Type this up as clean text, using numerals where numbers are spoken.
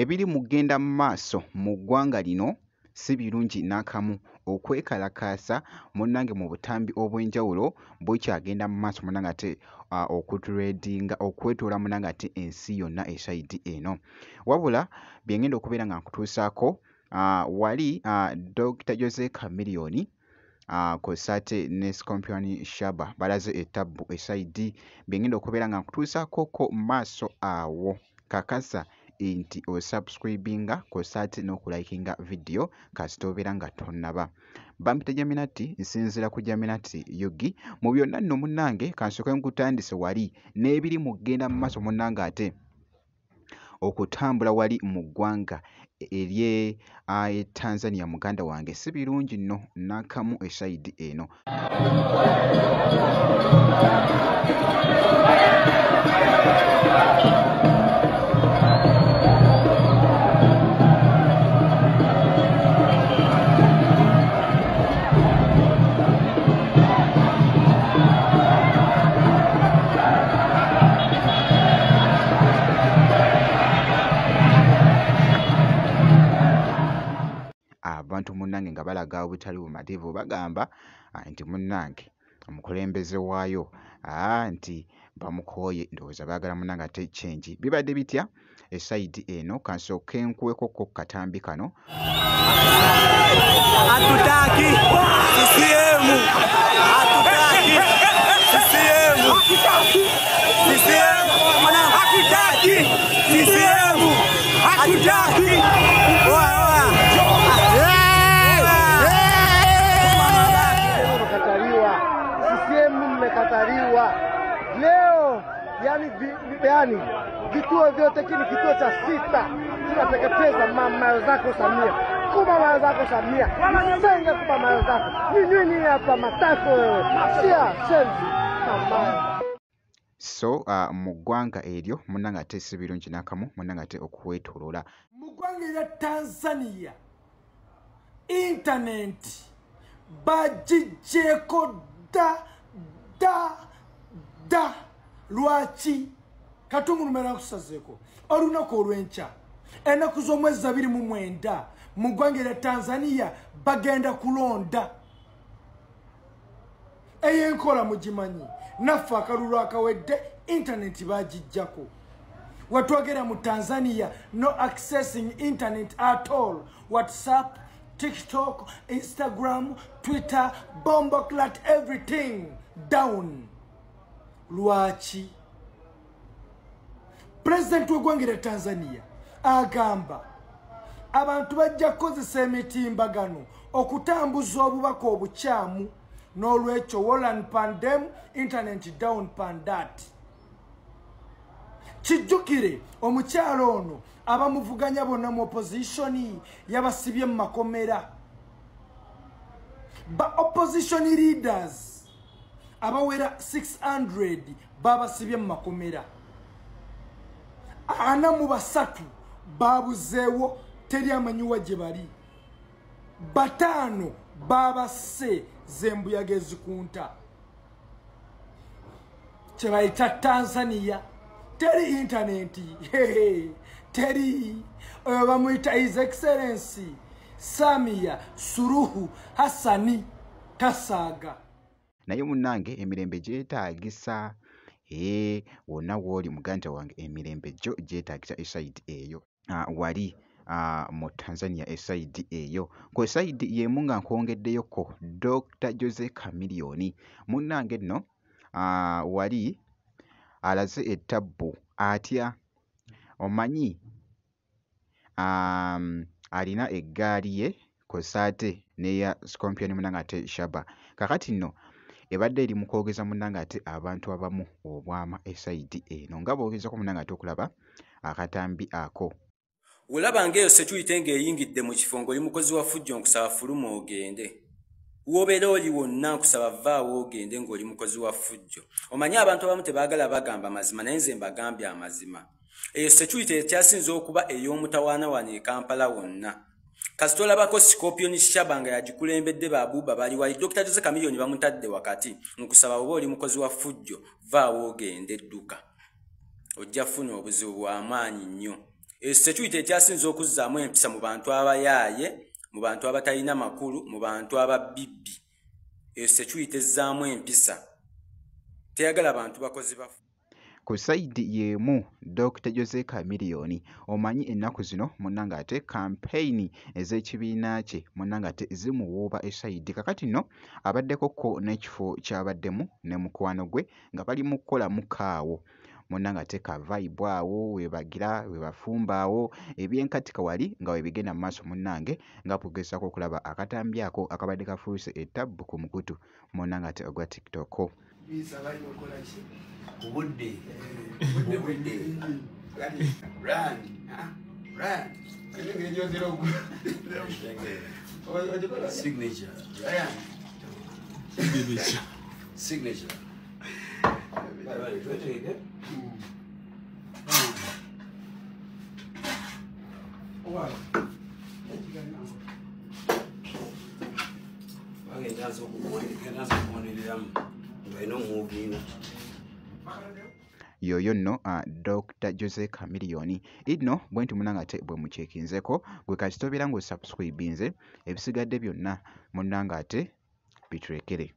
ebiri mugenda mu maaso mu ggwanga lino si birungi n'akamu. Okwekalakaasa munnange mu butambi obw'enjawulo bukyagenda mu maaso munnange ate okutuleedinga okwetoola munnange ate ensi yonna esayidi eno. Wabula bye ngenda okubeera nga nkutuusaako wali Dr. Jose Chameleone kw'ossa ate ne Scorpion Shaba balaze ettabbu esayidi. Bye ngenda okubeera nga nkutuusaakoko mu maaso awo. Kakasa nti osubscribinga kw'ossa ate n'okulayikinga vidiyo kasita obeera nga tonnaba. Bampita Jaminati, nsinzira ku Jaminati Yugi. Mu byonna nno munnange kansooke nkutandise wali n'ebiri mugenda mu maaso munnange ate okutambula wali mu ggwanga ery'e Tanzania muganda wange si birungi nno n'akamu esayidi eno. Abantu munnange nga balaga obutali bumativu bagamba nti munnange omukulembeze waayo nti bamukooye ndowooza baagala munnange ate kyenji. Bibadde bitya esayidi eno kansooke nkuwekoko katambi kano. Hatutaki CCM, hatutaki CCM, CCM, hatutaki CCM, hatutaki. Mmekataliwa leo, yani vituo vyote, kini kituo cha 6 tunateketeza mama zako Samia, kuma mama zako Samia, senga kuma mama zako nini hapa matako wewe sia senzi mama. So mu ggwanga eryo munnange ate si birungi n'akamu munnange ate okuwetolola. Mu ggwanga erya Tanzania internet bagigyeko da lwaki katungu numera kusazeko olunaku olw'enkya ennaku z'omwezi 29 mu ggwanga erya Tanzania bagenda kulonda ey'enkola mugimanyi naffe akalulu akawedde internet bagijjako. Watwogera mu Tanzania no accessing internet at all. WhatsApp, TikTok, Instagram, Twitter, bomboclat, everything down. Lwaki President w'eggwanga erya Tanzania agamba abantu bajja kukozesa emitimbagano okutambuza obubaka obukyamu, n'olwekyo Wolan pandem internet down pandat. Kijjukire omukyalo ono abamuvuganya bonna mu opposition yabasibye mu makomera. Ba opposition leaders abawera 600 babasibye mu makomera. 43 babuzeewo teri amanyiwa gye bali. 5 babase zembuyaga ezikunta. Kye bayita Tanzania teri internet. Teri bamuyita His Excellency Samia Suluhu Hassani Kasaaga. Naye munnange emirembe gyetaagisa wonna w'oli muganda wange emirembe gyo gyetaagisa esayidi eyo wali mu Tanzania esayidi eyo. Ku esayidi yemu nga nkwongeddeyoko Dr. Jose Chameleone munnange nno wali alaze ettabbu atya. Omanyi alina eggaali ye kw'ossa ate n'eya Scorpion munnange ate Shaba. Kakati nno ebadde eri mu kwogeza munnange ate abantu abamu obwama esayidi eno nga boogezako munnange ate okulaba akatambi ako. Olaba ng'eyo security ng'eyingidde mu kifo ng'oli mukozi wa fujjo nkusaba fuluma ogende. Wobeera oli wonna nkusaba vaawo ogende ng'oli mukozi wa fujjo. Omanyi abantu abamu tebaagala bagamba mazima naye nze mbagambye amazima. Eyo security ekyasinze okuba ey'omutawaana wano e Kampala wonna. Kasita olabako Scorpion Shaba nga yagikulembedde Babuba bali wali Dr. Jose Chameleone bamutadde wakati. Nkusaba oba oli mukozi wa fujjo vaawo ogende edduka. Ojja funa obuzibu bw'amaanyi nnyo. Security ekyasinze okuzzaamu empisa mu bantu abayaaye, mu bantu abatalina makulu, mu bantu ababibbi. Security ezzaamu empisa. Teyagala bantu bakozi bafu. Ku sayidi y'emu Dr. Jose Chameleone omanyi ennaku zino munnanga ate kampeyini ez'ekibiina kye munnanga ate zimuwuuba esayidi. Kakati nno abaddeko ko n'ekifo ky'abaddemu ne mukwano gwe nga bali mu kukolamu kaawo. Munnanga ate ka vibe awo webagira webafumba awo ebyenkatika wali nga webigenda mu maaso munnange nga kugezaako okulaba akatambi ako akabadde kafuuse ettabbu ku mukutu munnanga ate ogwa TikTok. Budde. Signature. Signature. Yoyo nno Dr. Jose Chameleone ino bwenti munnanga ate bwe mucekinzeko gwe kasitobera ng'osubscribinze ebisigadde byonna munnanga ate bitulekere.